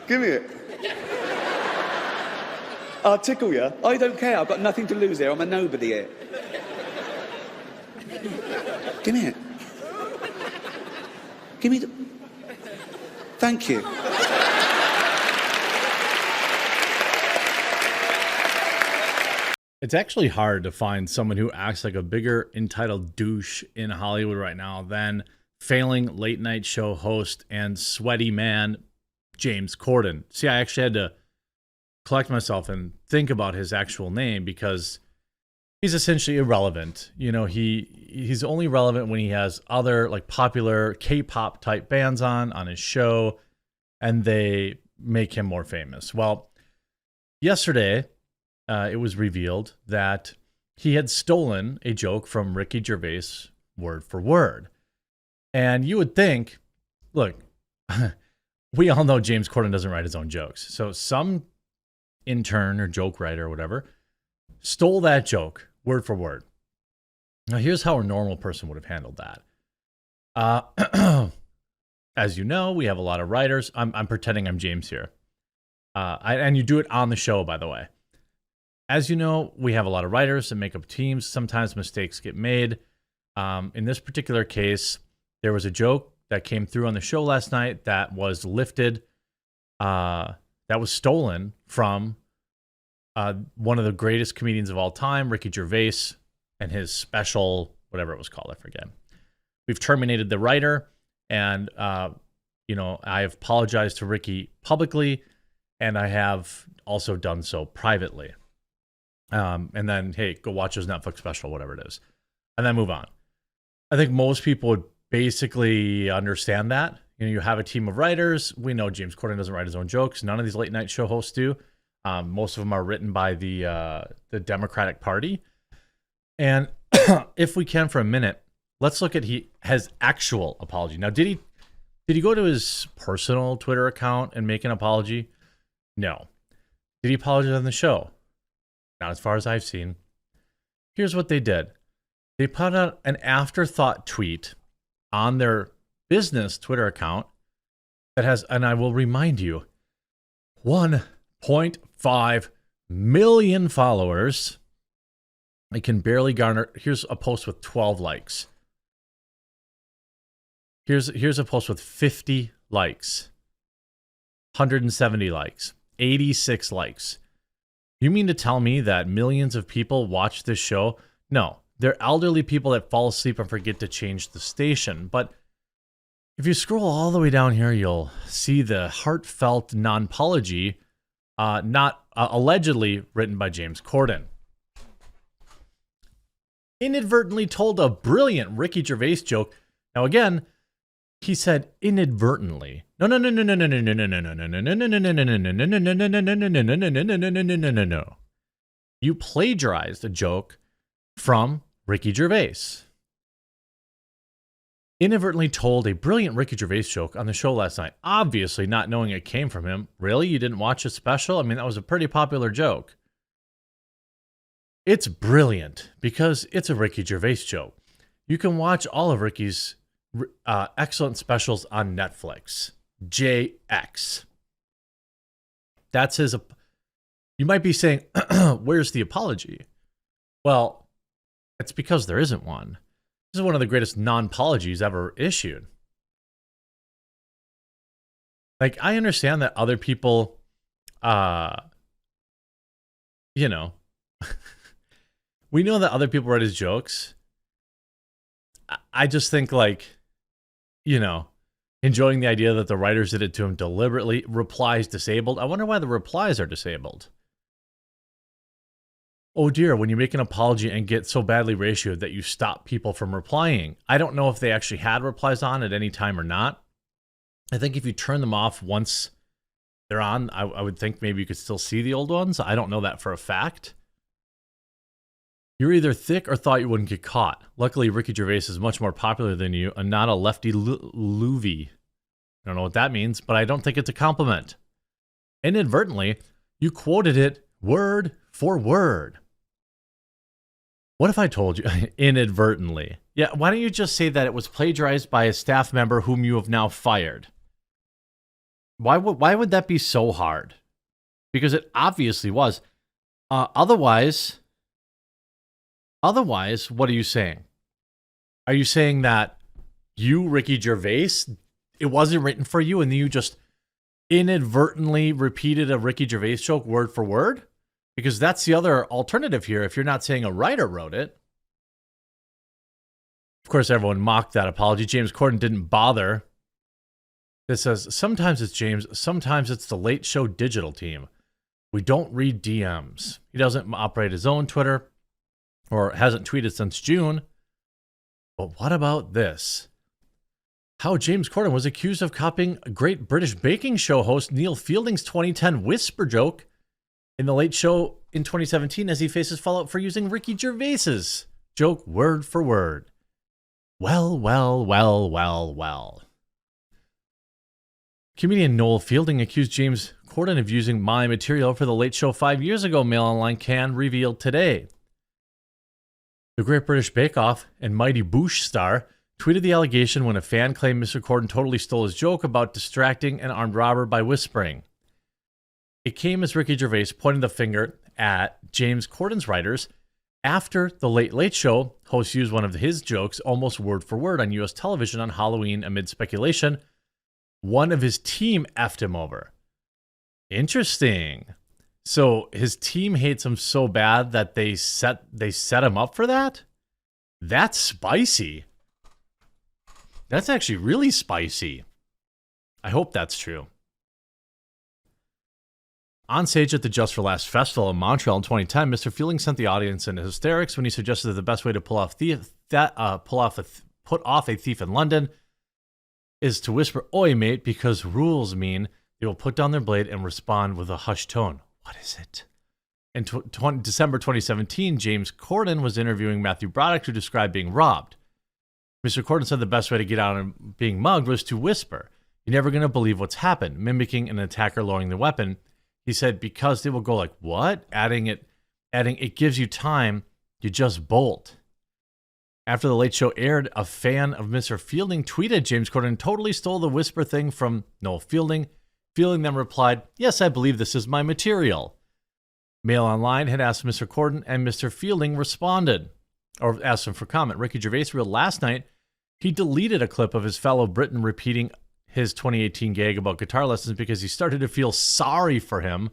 Give me it. I'll tickle you. I don't care. I've got nothing to lose here. I'm a nobody here. Give me it. Give me the... Thank you. It's actually hard to find someone who acts like a bigger entitled douche in Hollywood right now than failing late night show host and sweaty man James Corden. See, I actually had to collect myself and think about his actual name because he's essentially irrelevant. You know, he's only relevant when he has other like popular K-pop type bands on his show and they make him more famous. Well, yesterday, it was revealed that he had stolen a joke from Ricky Gervais word for word. And you would think, look, we all know James Corden doesn't write his own jokes. So some intern or joke writer or whatever stole that joke word for word. Now, here's how a normal person would have handled that. As you know, we have a lot of writers. I'm pretending I'm James here. And you do it on the show, by the way. As you know, we have a lot of writers that make up teams. Sometimes mistakes get made. In this particular case, there was a joke that came through on the show last night that was lifted, that was stolen from one of the greatest comedians of all time, Ricky Gervais, and his special, whatever it was called, I forget. We've terminated the writer, and I have apologized to Ricky publicly, and I have also done so privately. And then, hey, go watch his Netflix special, whatever it is, and then move on. I think most people would basically understand that. You know, you have a team of writers. We know James Corden doesn't write his own jokes. None of these late night show hosts do. Most of them are written by the Democratic Party. And if we can for a minute, let's look at his actual apology. Now, did he go to his personal Twitter account and make an apology? No. Did he apologize on the show? Not as far as I've seen. Here's what they did. They put out an afterthought tweet on their business Twitter account that has, and I will remind you, 1.5 million followers. It can barely garner. Here's a post with 12 likes. Here's a post with 50 likes, 170 likes, 86 likes. You mean to tell me that millions of people watch this show? No, they're elderly people that fall asleep and forget to change the station. But if you scroll all the way down here, you'll see the heartfelt non-apology, not allegedly written by James Corden. Inadvertently told a brilliant Ricky Gervais joke. Now again, he said inadvertently. No. You plagiarized a joke from Ricky Gervais. Inadvertently told a brilliant Ricky Gervais joke on the show last night, obviously not knowing it came from him. Really? You didn't watch his special? I mean, that was a pretty popular joke. It's brilliant because it's a Ricky Gervais joke. You can watch all of Ricky's excellent specials on Netflix. JX. That's his. You might be saying, where's the apology? Well, it's because there isn't one. This is one of the greatest non-apologies ever issued. Like, I understand that other people, we know that other people write his jokes. I just think, enjoying the idea that the writers did it to him deliberately. Replies disabled. I wonder why the replies are disabled. Oh dear, when you make an apology and get so badly ratioed that you stop people from replying. I don't know if they actually had replies on at any time or not. I think if you turn them off once they're on, I would think maybe you could still see the old ones. I don't know that for a fact. You're either thick or thought you wouldn't get caught. Luckily, Ricky Gervais is much more popular than you and not a lefty loovy. I don't know what that means, but I don't think it's a compliment. Inadvertently, you quoted it word for word. What if I told you, inadvertently, Yeah, why don't you just say that it was plagiarized by a staff member whom you have now fired? Why would that be so hard? Because it obviously was. Otherwise, what are you saying? Are you saying that you, Ricky Gervais, it wasn't written for you and then you just inadvertently repeated a Ricky Gervais joke word for word? Because that's the other alternative here if you're not saying a writer wrote it. Of course, everyone mocked that apology. James Corden didn't bother. This says, sometimes it's James, sometimes it's the Late Show digital team. We don't read DMs. He doesn't operate his own Twitter or hasn't tweeted since June. But what about this? How James Corden was accused of copying Great British Baking Show host Neil Fielding's 2010 whisper joke in the Late Show in 2017 as he faces fallout for using Ricky Gervais's joke word for word. Well. Comedian Noel Fielding accused James Corden of using my material for the Late Show 5 years ago, Mail Online Can revealed today. The Great British Bake Off and Mighty Boosh star tweeted the allegation when a fan claimed Mr. Corden totally stole his joke about distracting an armed robber by whispering. It came as Ricky Gervais pointed the finger at James Corden's writers after the Late Late Show host used one of his jokes almost word for word on U.S. television on Halloween amid speculation. One of his team effed him over. Interesting. So his team hates him so bad that they set him up for that? That's spicy. That's actually really spicy. I hope that's true. On stage at the Just for Laughs Festival in Montreal in 2010, Mr. Fielding sent the audience into hysterics when he suggested that the best way to put off a thief in London is to whisper, "Oi, mate," because rules mean they will put down their blade and respond with a hushed tone. What is it? In December 2017, James Corden was interviewing Matthew Broderick, who described being robbed. Mr. Corden said the best way to get out of being mugged was to whisper. You're never going to believe what's happened, mimicking an attacker lowering the weapon. He said, because they will go like, what? Adding it gives you time, you just bolt. After the Late Show aired, a fan of Mr. Fielding tweeted James Corden totally stole the whisper thing from Noel Fielding. Fielding then replied, yes, I believe this is my material. Mail Online had asked Mr. Corden, and Mr. Fielding responded, or asked him for comment. Ricky Gervais revealed last night he deleted a clip of his fellow Briton repeating his 2018 gag about guitar lessons because he started to feel sorry for him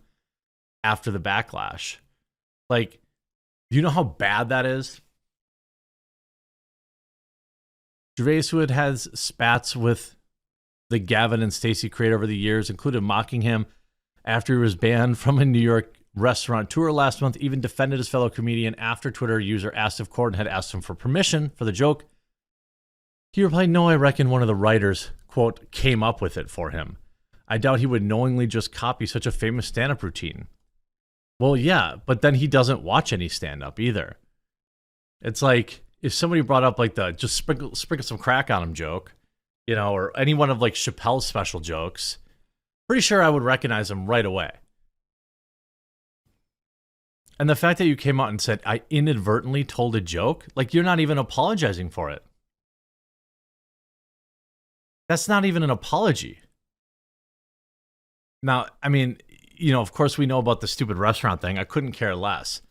after the backlash. Like, do you know how bad that is? Gervais, who has spats with the Gavin and Stacey creator over the years, included mocking him after he was banned from a New York restaurant tour last month, even defended his fellow comedian after Twitter user asked if Corden had asked him for permission for the joke. He replied, no, I reckon one of the writers, quote, came up with it for him. I doubt he would knowingly just copy such a famous stand-up routine. Well, yeah, but then he doesn't watch any stand-up either. It's like if somebody brought up like the just sprinkle some crack on him joke, you know, or any one of like Chappelle's special jokes, pretty sure I would recognize him right away. And the fact that you came out and said, I inadvertently told a joke, like you're not even apologizing for it. That's not even an apology. Now, I mean, you know, of course we know about the stupid restaurant thing. I couldn't care less.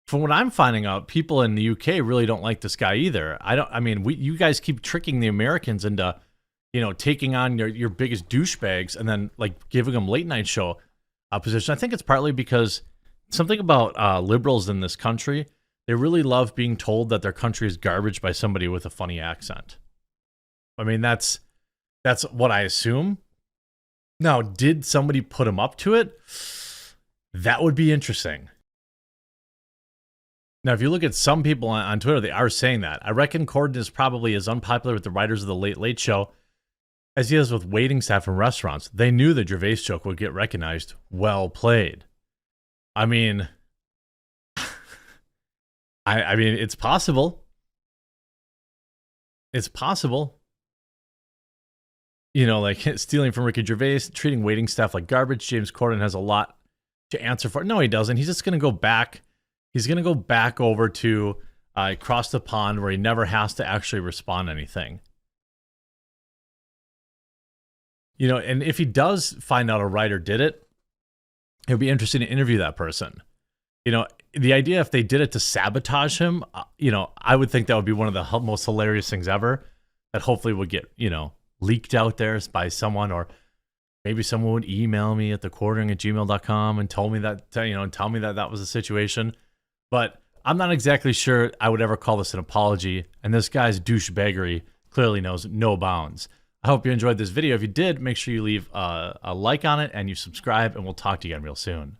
From what I'm finding out, people in the UK really don't like this guy either. You guys keep tricking the Americans into, you know, taking on your biggest douchebags and then like giving them late night show position. I think it's partly because something about liberals in this country, they really love being told that their country is garbage by somebody with a funny accent. I mean, that's what I assume. Now, did somebody put him up to it? That would be interesting. Now, if you look at some people on Twitter, they are saying that. I reckon Corden is probably as unpopular with the writers of the Late Late Show as he is with waiting staff in restaurants. They knew the Gervais joke would get recognized. Well played. I mean, I mean, it's possible. It's possible. You know, like stealing from Ricky Gervais, treating waiting staff like garbage. James Corden has a lot to answer for. No, he doesn't. He's just going to go back. He's going to go back over to across the pond where he never has to actually respond to anything. You know, and if he does find out a writer did it, it would be interesting to interview that person. You know, the idea if they did it to sabotage him, you know, I would think that would be one of the most hilarious things ever that hopefully would get, you know, leaked out there by someone, or maybe someone would email me at thequartering@gmail.com and told me that, you know, and tell me that that was the situation. But I'm not exactly sure I would ever call this an apology, and this guy's douchebaggery clearly knows no bounds. I hope you enjoyed this video. If you did, make sure you leave a like on it and you subscribe, and we'll talk to you again real soon.